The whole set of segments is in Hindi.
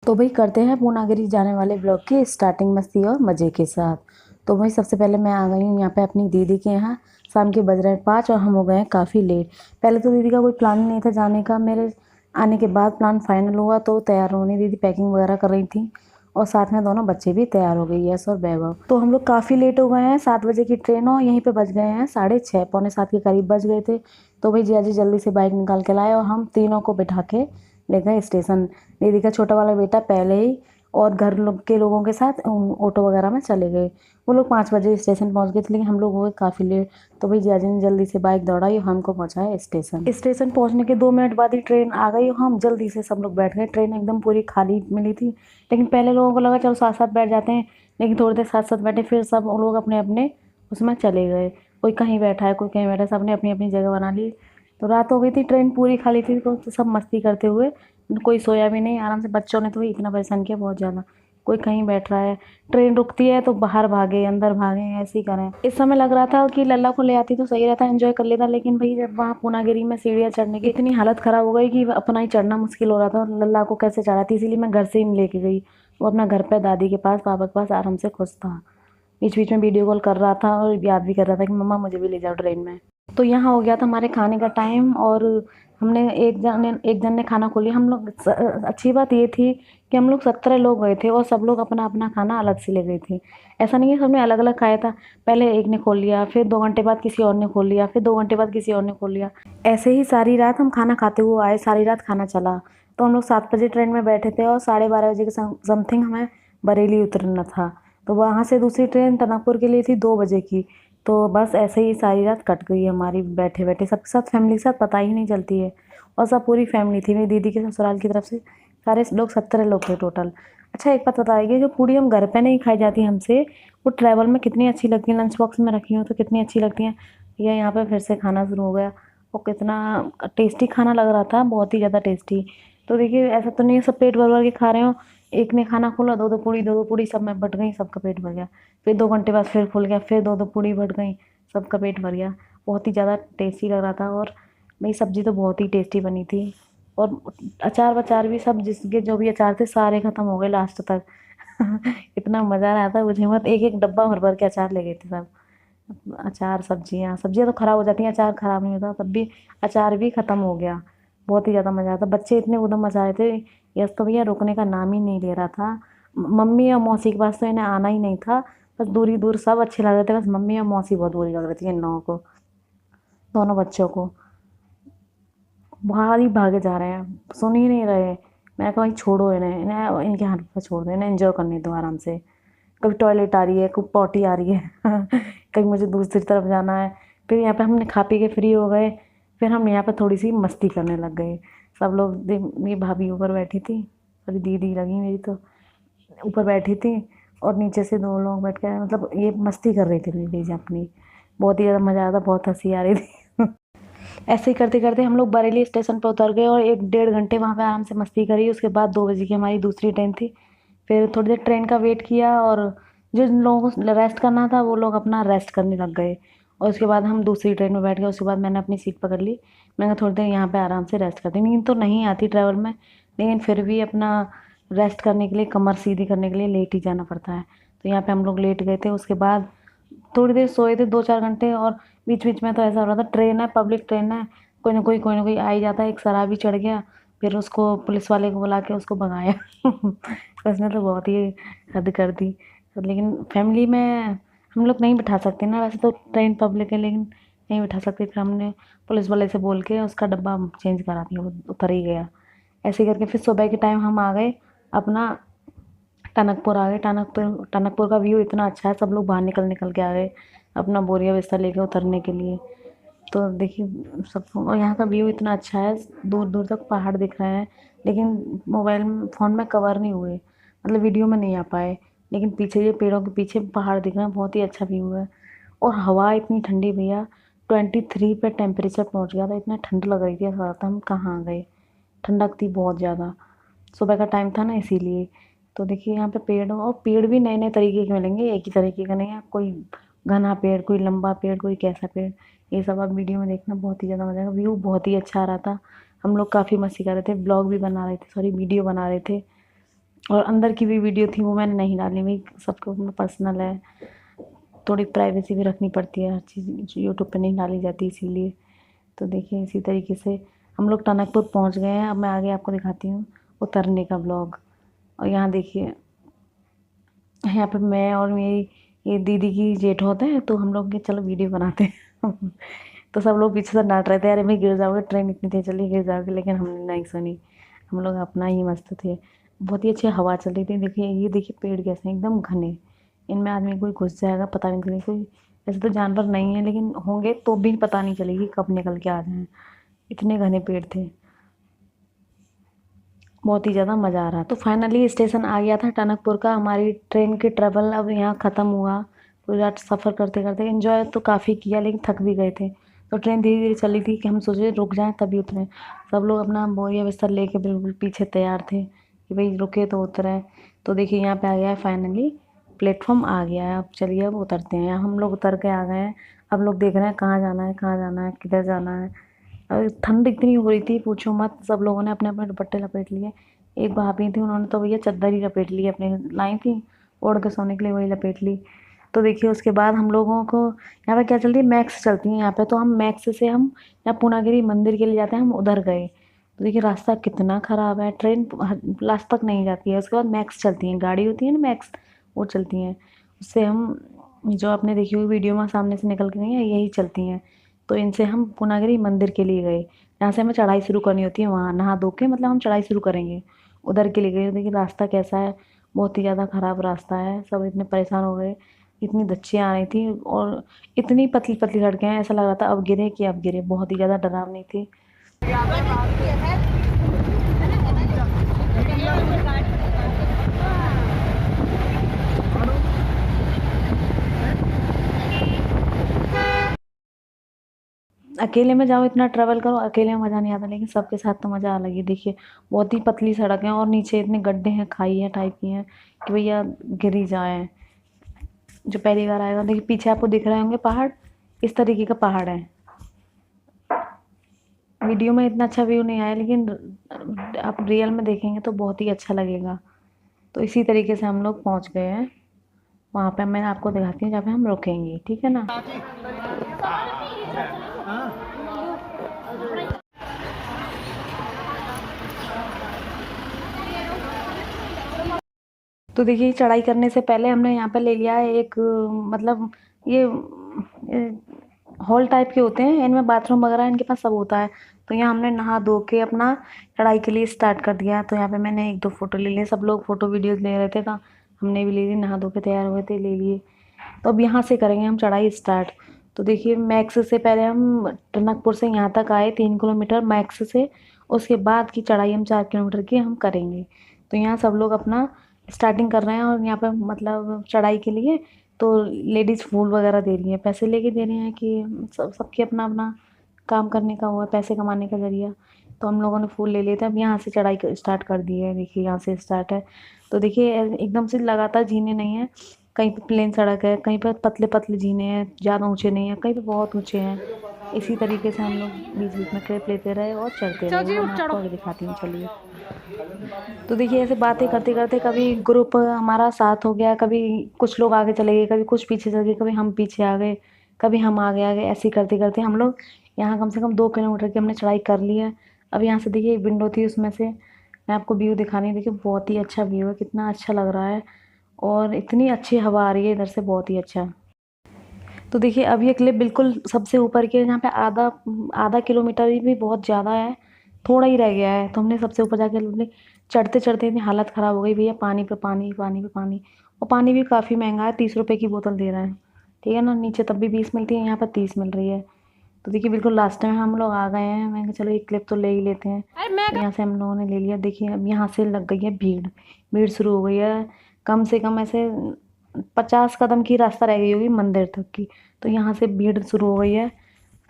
तो भाई करते हैं पूनागिरी जाने वाले ब्लॉग की स्टार्टिंग मस्ती और मज़े के साथ। तो भाई सबसे पहले मैं आ गई हूँ यहाँ पे अपनी दीदी के यहाँ। शाम के बज रहे हैं 5 और हम हो गए हैं काफ़ी लेट। पहले तो दीदी का कोई प्लान नहीं था जाने का, मेरे आने के बाद प्लान फाइनल हुआ तो तैयार होने दीदी पैकिंग वगैरह कर रही थी और साथ में दोनों बच्चे भी तैयार हो गई, यस और वैभव। तो हम लोग काफ़ी लेट हो गए हैं, 7 बजे की ट्रेन और यहीं पे बज गए हैं 6:30, पौने 7 के करीब बज गए थे। तो भाई जिया जी जल्दी से बाइक निकाल के लाए और हम तीनों को बिठा के ले गए स्टेशन। दीदी का छोटा वाला बेटा पहले ही और घर लोग के लोगों के साथ ऑटो वगैरह में चले गए। वो लोग 5 बजे स्टेशन पहुंच गए थे, लेकिन हम लोग हो गए काफ़ी लेट। तो भाई जियाजी ने जल्दी से बाइक दौड़ाई और हमको पहुंचाया स्टेशन। स्टेशन पहुंचने के 2 मिनट बाद ही ट्रेन आ गई और हम जल्दी से सब लोग बैठ गए। ट्रेन एकदम पूरी खाली मिली थी, लेकिन पहले लोगों को लगा चलो साथ साथ बैठ जाते हैं, लेकिन थोड़ी देर साथ साथ बैठे, फिर सब लोग अपने अपने उसमें चले गए। कोई कहीं बैठा है, कोई कहीं बैठा है, सब ने अपनी अपनी जगह बना ली। तो रात हो गई थी, ट्रेन पूरी खाली थी, तो सब मस्ती करते हुए, कोई सोया भी नहीं, आराम से। बच्चों ने तो इतना परेशान किया बहुत ज़्यादा, कोई कहीं बैठ रहा है, ट्रेन रुकती है तो बाहर भागे अंदर भागे, ऐसे ही करें। इस समय लग रहा था कि लल्ला को ले आती तो सही रहता, एंजॉय कर लेता, लेकिन भाई जब वहाँ पूनागिरी में सीढ़ियाँ चढ़ने की इतनी हालत ख़राब हो गई कि अपना ही चढ़ना मुश्किल हो रहा था। लल्ला को कैसे चढ़ाती, इसीलिए मैं घर से ही लेके गई। वो अपना घर पे दादी के पास, पापा के पास आराम से खुश था। बीच बीच में वीडियो कॉल कर रहा था और याद भी कर रहा था कि मम्मा मुझे भी ले जाओ ट्रेन में। तो यहाँ हो गया था हमारे खाने का टाइम और हमने एक जन ने खाना खो लिया। हम लोग अच्छी बात ये थी कि हम लोग 17 लोग गए थे और सब लोग अपना अपना खाना अलग से ले गए थे। ऐसा नहीं है सबने अलग अलग खाया था। पहले एक ने खोल लिया, फिर 2 घंटे बाद किसी और ने खोल लिया, फिर 2 घंटे बाद किसी और ने खोल लिया। ऐसे ही सारी रात हम खाना खाते हुए आए, सारी रात खाना चला। तो हम लोग 7 बजे ट्रेन में बैठे थे और 12:30 बजे के समथिंग हमें बरेली उतरना था। तो वहाँ से दूसरी ट्रेन टनकपुर के लिए थी 2 बजे की। तो बस ऐसे ही सारी रात कट गई हमारी बैठे बैठे, सबके साथ, फैमिली के साथ पता ही नहीं चलती है। और सब पूरी फैमिली थी, मेरी दीदी के ससुराल की तरफ से सारे लोग, 17 लोग थे टोटल। अच्छा एक बात बताइए, जो पूड़ी हम घर पे नहीं खाई जाती हमसे, वो ट्रैवल में कितनी अच्छी लगती है। लंच बॉक्स में रखी हूँ तो कितनी अच्छी लगती हैं। ये यहाँ पे फिर से खाना शुरू हो गया और कितना टेस्टी खाना लग रहा था, बहुत ही ज़्यादा टेस्टी। तो देखिए ऐसा तो नहीं है सब पेट भर भर के खा रहे हो। एक ने खाना खोला, दो दो पूड़ी सब में बट गई, सबका पेट भर गया। फिर 2 घंटे बाद फिर खुल गया, फिर दो पूड़ी बट गई, सबका पेट भर गया। बहुत ही ज़्यादा टेस्टी लग रहा था और मेरी सब्ज़ी तो बहुत ही टेस्टी बनी थी। और अचार वचार भी सब, जिसके जो भी अचार थे सारे ख़त्म हो गए लास्ट तक। इतना मज़ा आ रहा था मुझे मत, एक एक डब्बा भर भर के अचार ले गए थे सब। अचार सब्जियाँ सब्जियाँ तो ख़राब हो जाती हैं, अचार ख़राब नहीं होता, तब भी अचार भी ख़त्म हो गया। बहुत ही ज़्यादा मज़ा आता, बच्चे इतने उधम मचा रहे थे। यस तो भैया रुकने का नाम ही नहीं ले रहा था। मम्मी और मौसी के पास तो इन्हें आना ही नहीं था, बस दूरी दूर सब अच्छे लग रहे थे, बस मम्मी और मौसी बहुत बुरी लग रही थी इन लोगों को, दोनों बच्चों को। बाहर ही भागे जा रहे हैं, सुन ही नहीं रहे। मैं कहा भाई छोड़ो इन्हें, इन्हें इनके हाथ पर छोड़ दो, इन्हें एंजॉय करने दो आराम से। कभी टॉयलेट आ रही है, कभी पॉटी आ रही है। कहीं मुझे दूसरी तरफ जाना है। फिर यहाँ पे हमने खा पी के फ्री हो गए, फिर हम यहाँ पे थोड़ी सी मस्ती करने लग गए। सब लोग मेरी भाभी ऊपर बैठी थी, अरे दीदी लगी मेरी तो ऊपर बैठी थी, और नीचे से 2 लोग बैठ के मतलब ये मस्ती कर रही थी लेडीज अपनी। बहुत ही ज़्यादा मज़ा आया था, बहुत हंसी आ रही थी। ऐसे ही करते करते हम लोग बरेली स्टेशन पर उतर गए और 1 डेढ़ घंटे वहाँ पे आराम से मस्ती करी। उसके बाद 2 बजे की हमारी दूसरी ट्रेन थी। फिर थोड़ी देर ट्रेन का वेट किया और जो लोगों को रेस्ट करना था वो लोग अपना रेस्ट करने लग गए। और उसके बाद हम दूसरी ट्रेन में बैठ गए। उसके बाद मैंने अपनी सीट पकड़ ली, मैंने कहा थोड़ी देर यहाँ पे आराम से रेस्ट करती। नींद तो नहीं आती ट्रैवल में, लेकिन फिर भी अपना रेस्ट करने के लिए, कमर सीधी करने के लिए लेट ही जाना पड़ता है। तो यहाँ पे हम लोग लेट गए थे। उसके बाद थोड़ी देर सोए थे, 2-4 घंटे। और बीच बीच में तो ऐसा हो रहा था, ट्रेन है, पब्लिक ट्रेन है, कोई ना कोई आ ही जाता है। एक शराबी चढ़ गया, फिर उसको पुलिस वाले को बुला के उसको भगाया। उसने तो बहुत ही हद कर दी। तो लेकिन फैमिली में हम लोग नहीं बिठा सकते ना, वैसे तो ट्रेन पब्लिक है, लेकिन नहीं बिठा सकते। फिर हमने पुलिस वाले से बोल के उसका डब्बा चेंज करा दिया, वो उतर ही गया। ऐसे करके फिर सुबह के टाइम हम आ गए अपना टनकपुर आ गए। टनकपुर टनकपुर का व्यू इतना अच्छा है, सब लोग बाहर निकल निकल के आ गए अपना बोरिया बिस्तर लेके उतरने के लिए। तो देखिए सब, और यहाँ का व्यू इतना अच्छा है, दूर दूर तक पहाड़ दिख रहे हैं, लेकिन मोबाइल में, फ़ोन में कवर नहीं हुए, मतलब वीडियो में नहीं आ पाए। लेकिन पीछे ये पेड़ों के पीछे पहाड़ दिख रहे हैं, बहुत ही अच्छा व्यू है। और हवा इतनी ठंडी भैया, 23 पे टेम्परेचर पहुँच गया था, इतना ठंड लग रही थी, ऐसा लग रहा था हम कहाँ आ गए। ठंडक थी बहुत ज़्यादा, सुबह का टाइम था ना इसीलिए। तो देखिए यहाँ पे पेड़, और पेड़ भी नए नए तरीके के मिलेंगे, एक ही तरीके का नहीं है। कोई घना पेड़, कोई लंबा पेड़, कोई कैसा पेड़, ये सब आप वीडियो में देखना, बहुत ही ज़्यादा मज़ा आएगा। व्यू बहुत ही अच्छा आ रहा था, हम लोग काफ़ी मस्ती कर रहे थे, ब्लॉग भी बना रहे थे, सॉरी वीडियो बना रहे थे। और अंदर की भी वीडियो थी वो मैंने नहीं डाली, भाई सबको अपना पर्सनल है, थोड़ी प्राइवेसी भी रखनी पड़ती है, हर चीज़ यूट्यूब पे नहीं डाली जाती इसीलिए। तो देखिए इसी तरीके से हम लोग टनकपुर पहुंच गए हैं। अब मैं आगे आपको दिखाती हूँ उतरने का ब्लॉग। और यहाँ देखिए, यहाँ पे मैं और मेरी ये दीदी की जेठ होते हैं, तो हम लोग के चलो वीडियो बनाते हैं तो सब लोग पीछे से डांट रहे थे, अरे भाई गिर जाओगे, ट्रेन इतनी तेज चली गिर जाओगे, लेकिन हमने नहीं सुनी, हम लोग अपना ही मस्त थे। बहुत ही अच्छी हवा चल रही थी। देखिए ये देखिए पेड़ कैसे हैं, एकदम घने, इनमें आदमी कोई घुस जाएगा पता नहीं चलेगा। कोई ऐसे तो जानवर नहीं है, लेकिन होंगे तो भी पता नहीं चलेगी कब निकल के आ जाएं, इतने घने पेड़ थे। बहुत ही ज़्यादा मज़ा आ रहा। तो फाइनली स्टेशन आ गया था टनकपुर का। हमारी ट्रेन की ट्रैवल अब यहाँ ख़त्म हुआ। पूरा सफ़र करते करते एंजॉय तो काफ़ी किया, लेकिन थक भी गए थे। तो ट्रेन धीरे धीरे चली थी कि हम सोचे रुक जाएं तभी उतरें। सब लोग अपना बोरिया बिस्तर लेके बिल्कुल पीछे तैयार थे कि भाई रुके तो उतरें। तो देखिए यहाँ पे आ गया है फाइनली, प्लेटफॉर्म आ गया है। अब चलिए अब उतरते हैं। हम लोग उतर के आ गए हैं। अब लोग देख रहे हैं कहाँ जाना है, कहाँ जाना है, किधर जाना है। ठंड इतनी हो रही थी पूछो मत, सब लोगों ने अपने अपने दुपट्टे लपेट लिए। एक भाभी थी, उन्होंने तो भैया चद्दर ही लपेट ली, अपने लाई थी ओढ़ के सोने के लिए, वही लपेट ली। तो देखिए उसके बाद हम लोगों को यहाँ पे क्या चलती है, मैक्स चलती है यहाँ पे। तो हम मैक्स से हम यहाँ पूर्णागिरी मंदिर के लिए जाते हैं, हम उधर गए। तो देखिए रास्ता कितना ख़राब है, ट्रेन लास्ट तक नहीं जाती है। उसके बाद मैक्स चलती हैं, गाड़ी होती है ना मैक्स, वो चलती हैं। उससे हम जो आपने देखी हुई वीडियो में सामने से निकल के गई हैं, यही चलती हैं। तो इनसे हम पूर्णागिरी मंदिर के लिए गए, जहाँ से हमें चढ़ाई शुरू करनी होती है, वहाँ नहा धो के मतलब हम चढ़ाई शुरू करेंगे, उधर के लिए गए। देखिए रास्ता कैसा है, बहुत ही ज़्यादा ख़राब रास्ता है। सब इतने परेशान हो गए, इतनी धच्चियाँ आ रही थी और इतनी पतली पतली सड़कें हैं, ऐसा लग रहा था अब गिरे कि अब गिरे। बहुत ही ज़्यादा डरावनी थी। अकेले में जाओ, इतना ट्रैवल करो, अकेले में मज़ा नहीं आता, लेकिन सबके साथ तो मज़ा अलग ही। देखिए बहुत ही पतली सड़क है और नीचे इतने गड्ढे हैं, खाई है टाइप की हैं कि भैया गिर ही जाए। जो पहली बार आएगा, देखिए पीछे आपको दिख रहे होंगे पहाड़, इस तरीके का पहाड़ है। वीडियो में इतना अच्छा व्यू नहीं आया, लेकिन आप रियल में देखेंगे तो बहुत ही अच्छा लगेगा। तो इसी तरीके से हम लोग पहुंच गए हैं वहाँ पे। मैं आपको दिखाती हूँ जहाँ पे हम रुकेंगे, ठीक है ना। तो देखिए चढ़ाई करने से पहले हमने यहाँ पे ले लिया है एक मतलब ये हॉल टाइप के होते हैं, इनमें बाथरूम वगैरह इनके पास सब होता है। तो यहाँ हमने नहा धो के अपना चढ़ाई के लिए स्टार्ट कर दिया। तो यहाँ पे मैंने एक दो फ़ोटो ले लिए, सब लोग फ़ोटो वीडियोज़ ले रहे थे, तो हमने भी ले ली, नहा धो के तैयार हुए थे, ले लिए। तो अब यहाँ से करेंगे हम चढ़ाई स्टार्ट। तो देखिए मैक्स से पहले हम टनकपुर से यहाँ तक आए 3 किलोमीटर मैक्स से। उसके बाद की चढ़ाई हम 4 किलोमीटर की हम करेंगे। तो यहाँ सब लोग अपना स्टार्टिंग कर रहे हैं और यहाँ पे मतलब चढ़ाई के लिए तो लेडीज़ फूल वगैरह दे रही हैं, पैसे लेके दे रही हैं कि सबके अपना अपना काम करने का वो है, पैसे कमाने का ज़रिया। तो हम लोगों ने फूल ले लिए थे। अब यहाँ से चढ़ाई स्टार्ट कर दी है, देखिए यहाँ से स्टार्ट है। तो देखिए एकदम से लगातार जीने नहीं है, कहीं पे प्लेन सड़क है, कहीं पे पतले पतले जीने हैं, ज़्यादा ऊंचे नहीं है, कहीं पे बहुत ऊंचे हैं। इसी तरीके से हम लोग बीच बीच में क्लिप लेते रहे और चढ़ते रहे। वो मैं आपको आगे दिखाती हूँ, चलिए। तो देखिए ऐसे बातें करते करते कभी ग्रुप हमारा साथ हो गया, कभी कुछ लोग आगे चले गए, कभी कुछ पीछे चले गए, कभी हम पीछे आ गए, कभी हम आगे ऐसे ही करते करते हम लोग यहाँ कम से कम 2 किलोमीटर की हमने चढ़ाई कर ली है। अब यहाँ से देखिए एक विंडो थी, उसमें से मैं आपको व्यू दिखानी। देखिए बहुत ही अच्छा व्यू है, कितना अच्छा लग रहा है और इतनी अच्छी हवा आ रही है इधर से, बहुत ही अच्छा। तो देखिए अब ये क्लिप बिल्कुल सबसे ऊपर की है, जहाँ पे आधा आधा किलोमीटर ही भी बहुत ज़्यादा है, थोड़ा ही रह गया है। तो हमने सबसे ऊपर जाके अपने चढ़ते चढ़ते इतनी हालत ख़राब हो गई, भैया पानी पे पानी, पानी पे पानी। और पानी भी काफ़ी महंगा है, 30 रुपये की बोतल दे रहे हैं, ठीक है ना। नीचे तब भी 20 मिलती है, यहाँ पर 30 मिल रही है। तो देखिए बिल्कुल लास्ट में हम लोग आ गए हैं। मैंने कहा चलो एक क्लिप तो ले ही लेते हैं। तो यहाँ से हम लोगों ने ले लिया। देखिए अब यहाँ से लग गई है भीड़, भीड़ शुरू हो गई है। कम से कम ऐसे 50 कदम की रास्ता रह गई होगी मंदिर तक की। तो यहाँ से भीड़ शुरू हो गई है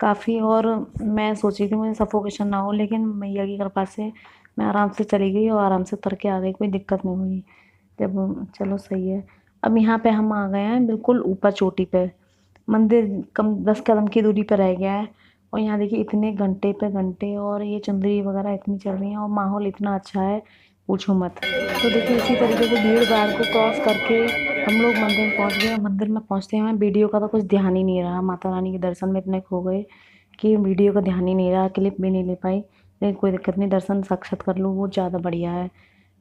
काफ़ी। और मैं सोची थी मुझे सफोकेशन ना हो, लेकिन मैया की कृपा से मैं आराम से चली गई और आराम से उतर के आ गई, कोई दिक्कत नहीं हुई। जब चलो सही है। अब यहाँ पे हम आ गए हैं बिल्कुल ऊपर चोटी पे, मंदिर कम 10 कदम की दूरी पर रह गया है। और यहाँ देखिए इतने घंटे पे घंटे और ये चुंदरी वगैरह इतनी चल रही हैं और माहौल इतना अच्छा है, पूछो मत। तो देखिए इसी तरीके से भीड़ भाड़ को क्रॉस करके हम लोग मंदिर पहुंच गए। मंदिर में पहुंचते हैं वीडियो का तो कुछ ध्यान ही नहीं रहा, माता रानी के दर्शन में इतने खो गए कि वीडियो का ध्यान ही नहीं रहा, क्लिप भी नहीं ले पाई। लेकिन कोई दिक्कत नहीं, दर्शन साक्षात कर लो वो ज़्यादा बढ़िया है।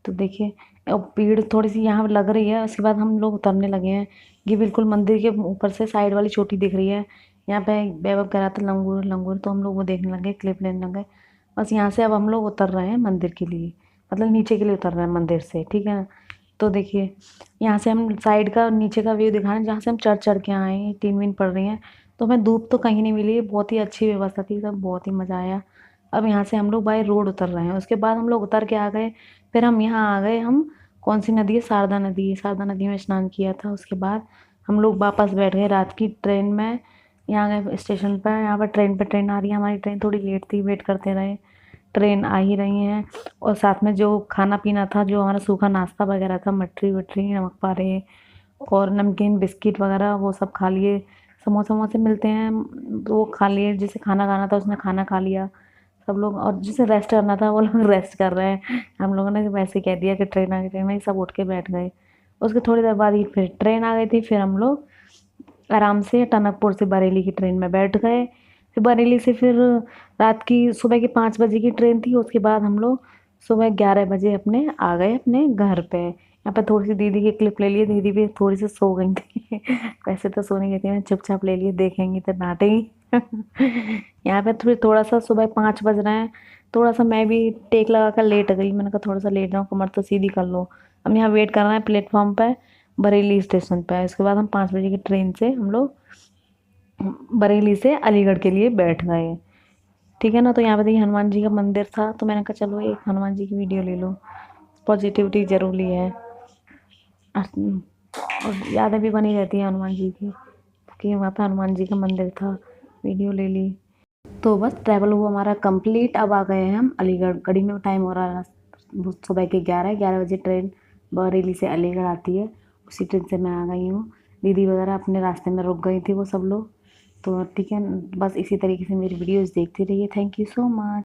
तो देखिए अब भीड़ थोड़ी सी यहाँ लग रही है, उसके बाद हम लोग उतरने लगे हैं। ये बिल्कुल मंदिर के ऊपर से साइड वाली चोटी दिख रही है। यहाँ पे वैभव कह रहा था लंगूर लंगूर, तो हम लोग वो देखने लगे, क्लिप लेने लगे। बस यहाँ से अब हम लोग उतर रहे हैं मंदिर के लिए, मतलब नीचे के लिए उतर रहे हैं मंदिर से, ठीक है ना। तो देखिए यहाँ से हम साइड का नीचे का व्यू दिखा रहे हैं, जहाँ से हम चढ़ के आए हैं। 3 दिन पड़ रही हैं, तो हमें धूप तो कहीं नहीं मिली, बहुत ही अच्छी व्यवस्था थी, सब बहुत ही मज़ा आया। अब यहाँ से हम लोग बाय रोड उतर रहे हैं, उसके बाद हम लोग उतर के आ गए। फिर हम यहाँ आ गए, हम कौन सी नदी है, शारदा नदी है, शारदा नदी में स्नान किया था। उसके बाद हम लोग वापस बैठ गए रात की ट्रेन में। यहाँ गए स्टेशन पर, यहाँ पर ट्रेन आ रही है, हमारी ट्रेन थोड़ी लेट थी, वेट करते रहे। ट्रेन आ ही रही हैं। और साथ में जो खाना पीना था, जो हमारा सूखा नाश्ता वगैरह था, मटरी वटरी, नमक पारे और नमकीन बिस्किट वगैरह, वो सब खा लिए। समोसे वमोसे मिलते हैं, वो खा लिए। जिसे खाना खाना था उसने खाना खा लिया सब लोग, और जिसे रेस्ट करना था वो लोग रेस्ट कर रहे हैं। हम लोगों ने वैसे ही कह दिया कि ट्रेन आ गई, ट्रेन में ही सब उठ के बैठ गए। उसके थोड़ी देर बाद ही फिर ट्रेन आ गई थी। फिर हम लोग आराम से टनकपुर से बरेली की ट्रेन में बैठ गए। फिर बरेली से फिर रात की सुबह की 5 बजे की ट्रेन थी। उसके बाद हम लोग सुबह 11 बजे अपने आ गए अपने घर पे। यहाँ पे थोड़ी सी दीदी की क्लिप ले लिए, दीदी भी थोड़ी सी सो गई थी। वैसे तो सोने गई थी, मैं चुपचाप ले लिए, देखेंगी तो डांटेगी। यहाँ पे थोड़ा सा सुबह 5 बज रहे हैं, थोड़ा सा मैं भी टेक लगा कर लेट गई। मैंने कहा थोड़ा सा लेट जाऊँ, कमर तो सीधी कर लो। हम यहाँ वेट कर रहे हैं प्लेटफॉर्म पे, बरेली स्टेशन पे। उसके बाद हम 5 बजे की ट्रेन से हम लोग बरेली से अलीगढ़ के लिए बैठ गए, ठीक है ना। तो यहाँ पे देखिए हनुमान जी का मंदिर था, तो मैंने कहा चलो एक हनुमान जी की वीडियो ले लो, पॉजिटिविटी जरूरी है। और यादें भी बनी रहती है हनुमान जी की, कि वहाँ पे हनुमान जी का मंदिर था, वीडियो ले ली। तो बस ट्रैवल हुआ हमारा कंप्लीट। अब आ गए हैं हम अलीगढ़। घड़ी में टाइम हो रहा है सुबह के 11 बजे ट्रेन बरेली से अलीगढ़ आती है, उसी ट्रेन से मैं आ गई हूँ। दीदी वगैरह अपने रास्ते में रुक गई थी वो सब लोग। तो ठीक है, बस इसी तरीके से मेरी वीडियोज़ देखते रहिए। Thank you so much.